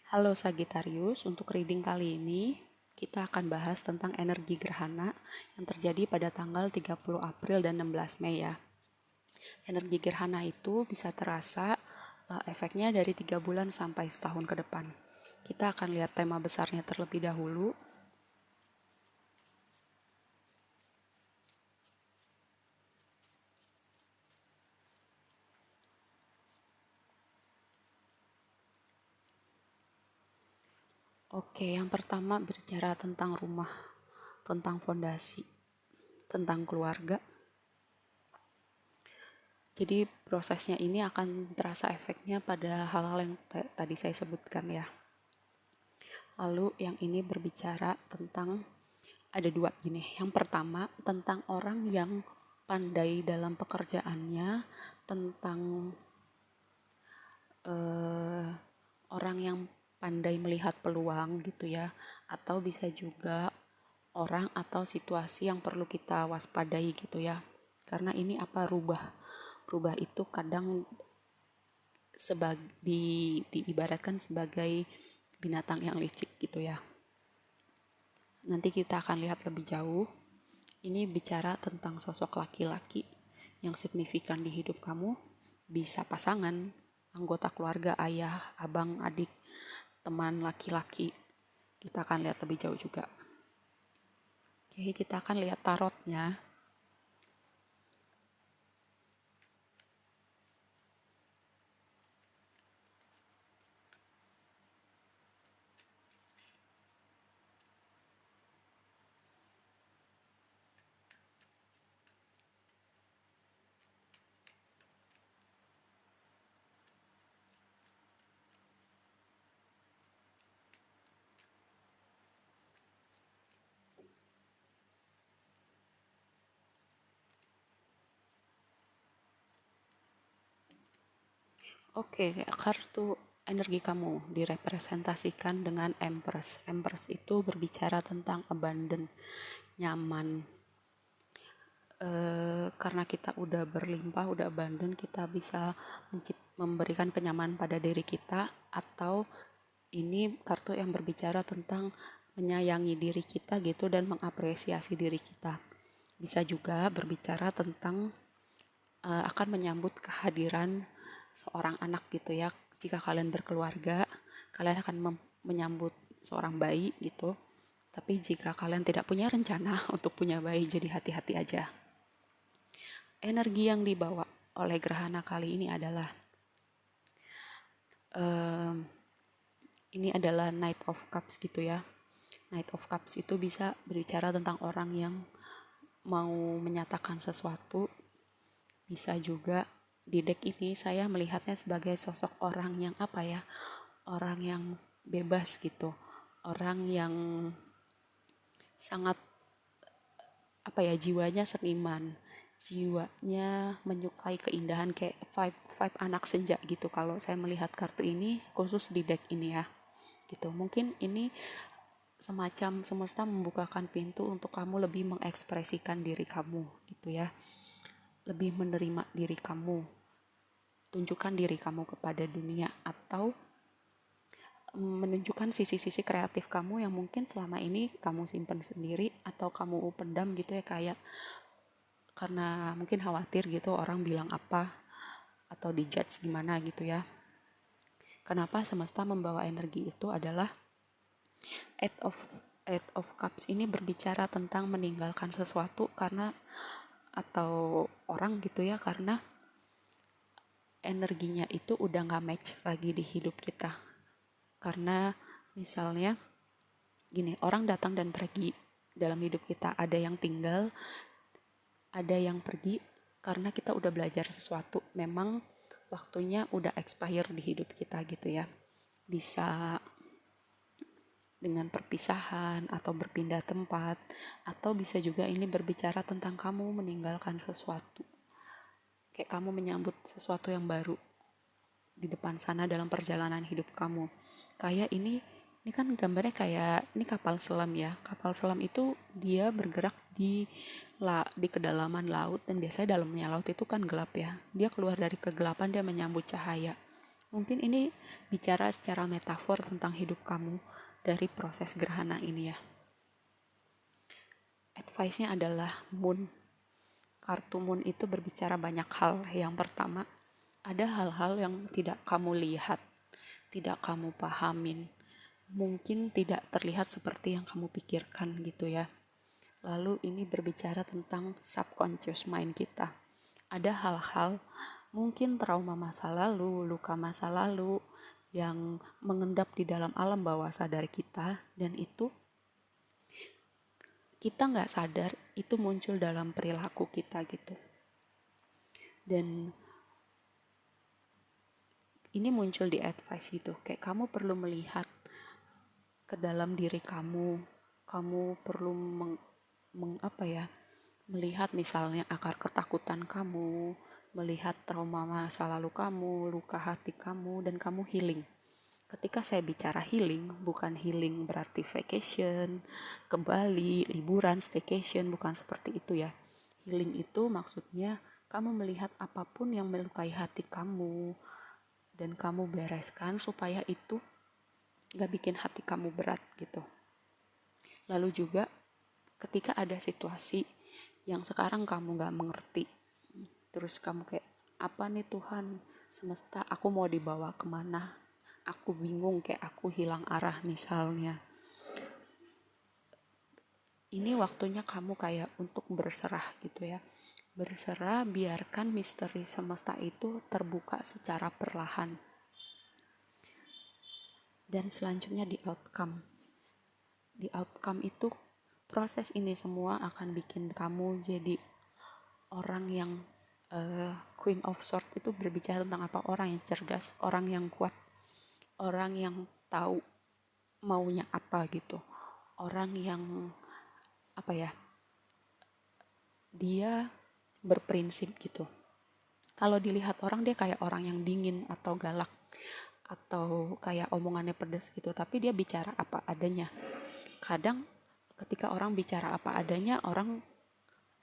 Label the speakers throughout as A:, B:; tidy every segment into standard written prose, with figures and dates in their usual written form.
A: Halo Sagittarius, untuk reading kali ini kita akan bahas tentang energi gerhana yang terjadi pada tanggal 30 April dan 16 Mei ya. Energi gerhana itu bisa terasa efeknya dari 3 bulan sampai setahun ke depan. Kita akan lihat tema besarnya terlebih dahulu. Oke, yang pertama berbicara tentang rumah, tentang fondasi, tentang keluarga. Jadi prosesnya ini akan terasa efeknya pada hal-hal yang tadi saya sebutkan ya. Lalu yang ini berbicara tentang ada dua gini. Yang pertama tentang orang yang pandai dalam pekerjaannya, tentang orang yang pandai melihat peluang gitu ya, atau bisa juga orang atau situasi yang perlu kita waspadai gitu ya. Karena ini rubah itu kadang diibaratkan sebagai binatang yang licik gitu ya. Nanti kita akan lihat lebih jauh. Ini bicara tentang sosok laki-laki yang signifikan di hidup kamu. Bisa pasangan, anggota keluarga, ayah, abang, adik, teman laki-laki. Kita akan lihat lebih jauh juga. Oke, kita akan lihat tarotnya. Oke, kartu energi kamu direpresentasikan dengan Empress. Empress itu berbicara tentang abundant, nyaman. Karena kita udah berlimpah, udah abundant, kita bisa memberikan kenyamanan pada diri kita. Atau ini kartu yang berbicara tentang menyayangi diri kita gitu dan mengapresiasi diri kita. Bisa juga berbicara tentang akan menyambut kehadiran seorang anak gitu ya. Jika kalian berkeluarga, kalian akan menyambut seorang bayi gitu. Tapi jika kalian tidak punya rencana untuk punya bayi, jadi hati-hati aja. Energi yang dibawa oleh gerhana kali ini adalah ini adalah Knight of Cups gitu ya. Knight of Cups itu bisa berbicara tentang orang yang mau menyatakan sesuatu. Bisa juga di deck ini saya melihatnya sebagai sosok orang yang apa ya, orang yang bebas gitu, orang yang sangat apa ya, jiwanya seniman, jiwanya menyukai keindahan, kayak vibe anak senja gitu kalau saya melihat kartu ini, khusus di deck ini ya gitu. Mungkin ini semacam semesta membukakan pintu untuk kamu lebih mengekspresikan diri kamu gitu ya, lebih menerima diri kamu, tunjukkan diri kamu kepada dunia, atau menunjukkan sisi-sisi kreatif kamu yang mungkin selama ini kamu simpan sendiri atau kamu pendam gitu ya, kayak karena mungkin khawatir gitu orang bilang apa atau dijudge gimana gitu ya. Kenapa semesta membawa energi itu adalah Eight of Cups ini berbicara tentang meninggalkan sesuatu karena atau orang gitu ya, karena energinya itu udah gak match lagi di hidup kita. Karena misalnya gini, orang datang dan pergi dalam hidup kita, ada yang tinggal, ada yang pergi karena kita udah belajar sesuatu, memang waktunya udah expire di hidup kita gitu ya. Bisa dengan perpisahan atau berpindah tempat, atau bisa juga ini berbicara tentang kamu meninggalkan sesuatu, kayak kamu menyambut sesuatu yang baru di depan sana dalam perjalanan hidup kamu. Kayak ini kan gambarnya kayak ini kapal selam ya. Kapal selam itu dia bergerak di kedalaman laut, dan biasanya dalamnya laut itu kan gelap ya. Dia keluar dari kegelapan, dia menyambut cahaya. Mungkin ini bicara secara metafor tentang hidup kamu dari proses gerhana ini ya. Advice-nya adalah moon. Kartu moon itu berbicara banyak hal. Yang pertama, ada hal-hal yang tidak kamu lihat, tidak kamu pahamin. Mungkin tidak terlihat seperti yang kamu pikirkan gitu ya. Lalu ini berbicara tentang subconscious mind kita. Ada hal-hal, mungkin trauma masa lalu, luka masa lalu, yang mengendap di dalam alam bawah sadar kita, dan itu kita nggak sadar itu muncul dalam perilaku kita gitu. Dan ini muncul di advice gitu, kayak kamu perlu melihat ke dalam diri kamu perlu melihat misalnya akar ketakutan kamu, melihat trauma masa lalu kamu, luka hati kamu, dan kamu healing. Ketika saya bicara healing, bukan healing berarti vacation, ke Bali, liburan, staycation, bukan seperti itu ya. Healing itu maksudnya kamu melihat apapun yang melukai hati kamu, dan kamu bereskan supaya itu gak bikin hati kamu berat gitu. Lalu juga ketika ada situasi yang sekarang kamu gak mengerti, terus kamu kayak, apa nih Tuhan, semesta aku mau dibawa kemana, aku bingung, kayak aku hilang arah misalnya. Ini waktunya kamu kayak untuk berserah gitu ya. Berserah, biarkan misteri semesta itu terbuka secara perlahan. Dan selanjutnya di outcome. Di outcome itu proses ini semua akan bikin kamu jadi orang yang Queen of Swords itu berbicara tentang apa? Orang yang cerdas, orang yang kuat, orang yang tahu maunya apa gitu, orang yang apa ya, dia berprinsip gitu. Kalau dilihat orang dia kayak orang yang dingin atau galak atau kayak omongannya pedas gitu, tapi dia bicara apa adanya. Kadang ketika orang bicara apa adanya, orang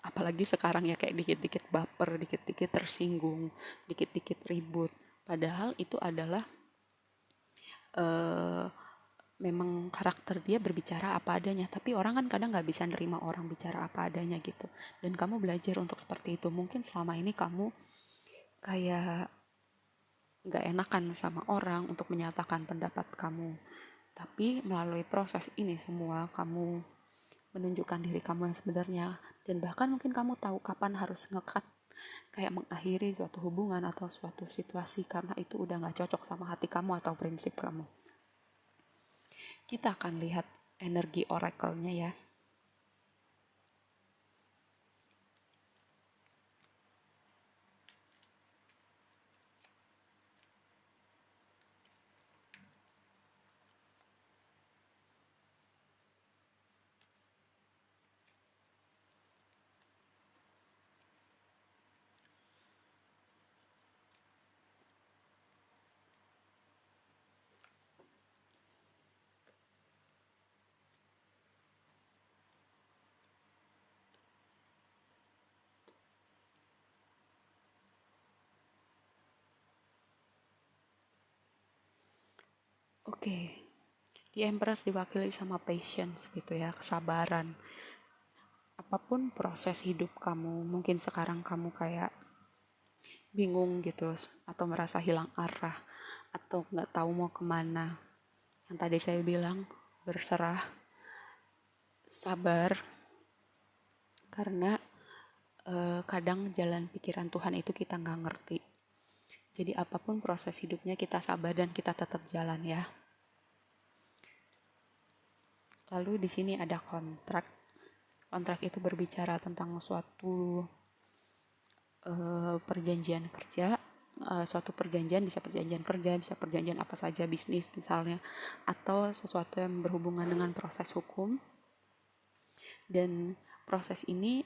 A: apalagi sekarang ya kayak dikit-dikit baper, dikit-dikit tersinggung, dikit-dikit ribut, padahal itu adalah memang karakter dia berbicara apa adanya. Tapi orang kan kadang gak bisa nerima orang bicara apa adanya gitu, dan kamu belajar untuk seperti itu. Mungkin selama ini kamu kayak gak enakan sama orang untuk menyatakan pendapat kamu, tapi melalui proses ini semua kamu menunjukkan diri kamu yang sebenarnya, dan bahkan mungkin kamu tahu kapan harus ngekat, kayak mengakhiri suatu hubungan atau suatu situasi karena itu udah gak cocok sama hati kamu atau prinsip kamu. Kita akan lihat energi oracle-nya ya. Oke, di Empress diwakili sama patience gitu ya, kesabaran. Apapun proses hidup kamu, mungkin sekarang kamu kayak bingung gitu, atau merasa hilang arah, atau nggak tahu mau kemana. Yang tadi saya bilang, berserah, sabar, karena kadang jalan pikiran Tuhan itu kita nggak ngerti. Jadi apapun proses hidupnya kita sabar dan kita tetap jalan ya. Lalu di sini ada kontrak. Kontrak itu berbicara tentang suatu perjanjian kerja. Suatu perjanjian, bisa perjanjian kerja, bisa perjanjian apa saja, bisnis misalnya, atau sesuatu yang berhubungan dengan proses hukum. Dan proses ini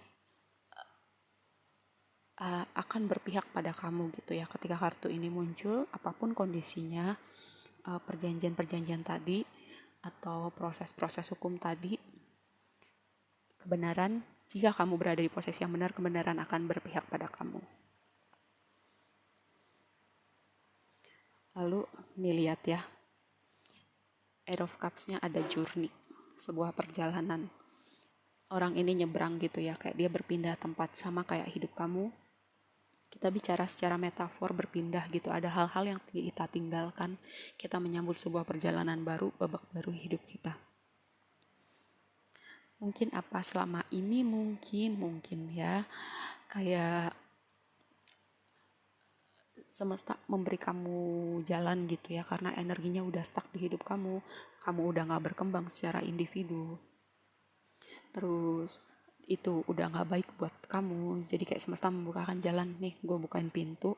A: akan berpihak pada kamu gitu ya. Ketika kartu ini muncul, apapun kondisinya, perjanjian-perjanjian tadi atau proses-proses hukum tadi, kebenaran, jika kamu berada di proses yang benar, kebenaran akan berpihak pada kamu. Lalu nih lihat ya, Eight of Cups-nya ada journey, sebuah perjalanan. Orang ini nyebrang gitu ya, kayak dia berpindah tempat, sama kayak hidup kamu. Kita bicara secara metafor berpindah gitu, ada hal-hal yang kita tinggalkan, kita menyambut sebuah perjalanan baru, babak baru hidup kita. Mungkin apa selama ini mungkin ya, kayak semesta memberi kamu jalan gitu ya, karena energinya udah stuck di hidup kamu udah gak berkembang secara individu, terus itu udah gak baik buat kamu. Jadi kayak semesta membukakan jalan, nih gue bukain pintu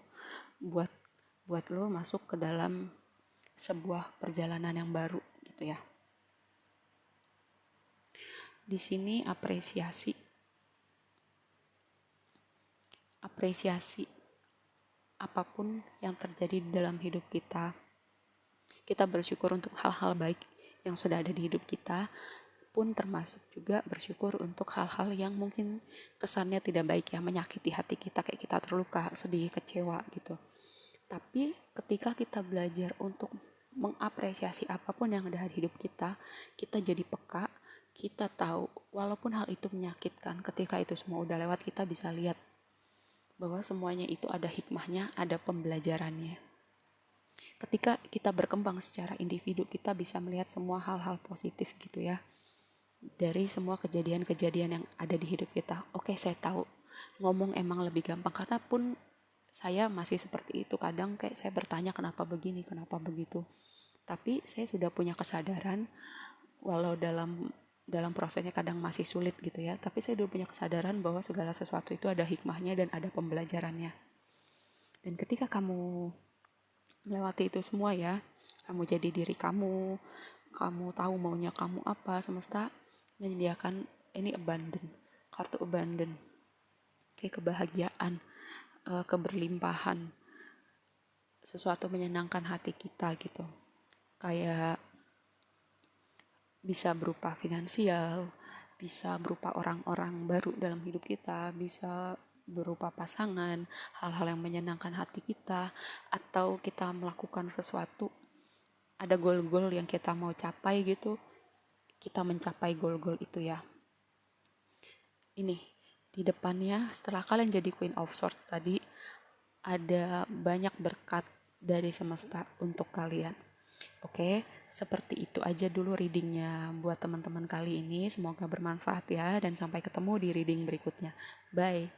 A: buat lo masuk ke dalam sebuah perjalanan yang baru gitu ya. Di sini apresiasi apapun yang terjadi di dalam hidup kita. Kita bersyukur untuk hal-hal baik yang sudah ada di hidup kita, pun termasuk juga bersyukur untuk hal-hal yang mungkin kesannya tidak baik ya, menyakiti hati kita, kayak kita terluka, sedih, kecewa gitu. Tapi ketika kita belajar untuk mengapresiasi apapun yang ada di hidup kita, kita jadi peka, kita tahu walaupun hal itu menyakitkan, ketika itu semua udah lewat, kita bisa lihat bahwa semuanya itu ada hikmahnya, ada pembelajarannya. Ketika kita berkembang secara individu, kita bisa melihat semua hal-hal positif gitu ya, dari semua kejadian-kejadian yang ada di hidup kita. Oke, saya tahu ngomong emang lebih gampang, karena pun saya masih seperti itu. Kadang kayak saya bertanya kenapa begini, kenapa begitu. Tapi saya sudah punya kesadaran, walau dalam prosesnya kadang masih sulit gitu ya, tapi saya udah punya kesadaran bahwa segala sesuatu itu ada hikmahnya dan ada pembelajarannya. Dan ketika kamu melewati itu semua ya, kamu jadi diri kamu tahu maunya kamu apa, semesta menyediakan ini kartu abundant, kayak kebahagiaan, keberlimpahan, sesuatu menyenangkan hati kita gitu. Kayak bisa berupa finansial, bisa berupa orang-orang baru dalam hidup kita, bisa berupa pasangan, hal-hal yang menyenangkan hati kita, atau kita melakukan sesuatu, ada goal-goal yang kita mau capai gitu, kita mencapai goal-goal itu ya. Ini di depannya, setelah kalian jadi Queen of Swords tadi, ada banyak berkat dari semesta untuk kalian. Oke, seperti itu aja dulu readingnya buat teman-teman kali ini. Semoga bermanfaat ya, dan sampai ketemu di reading berikutnya. Bye.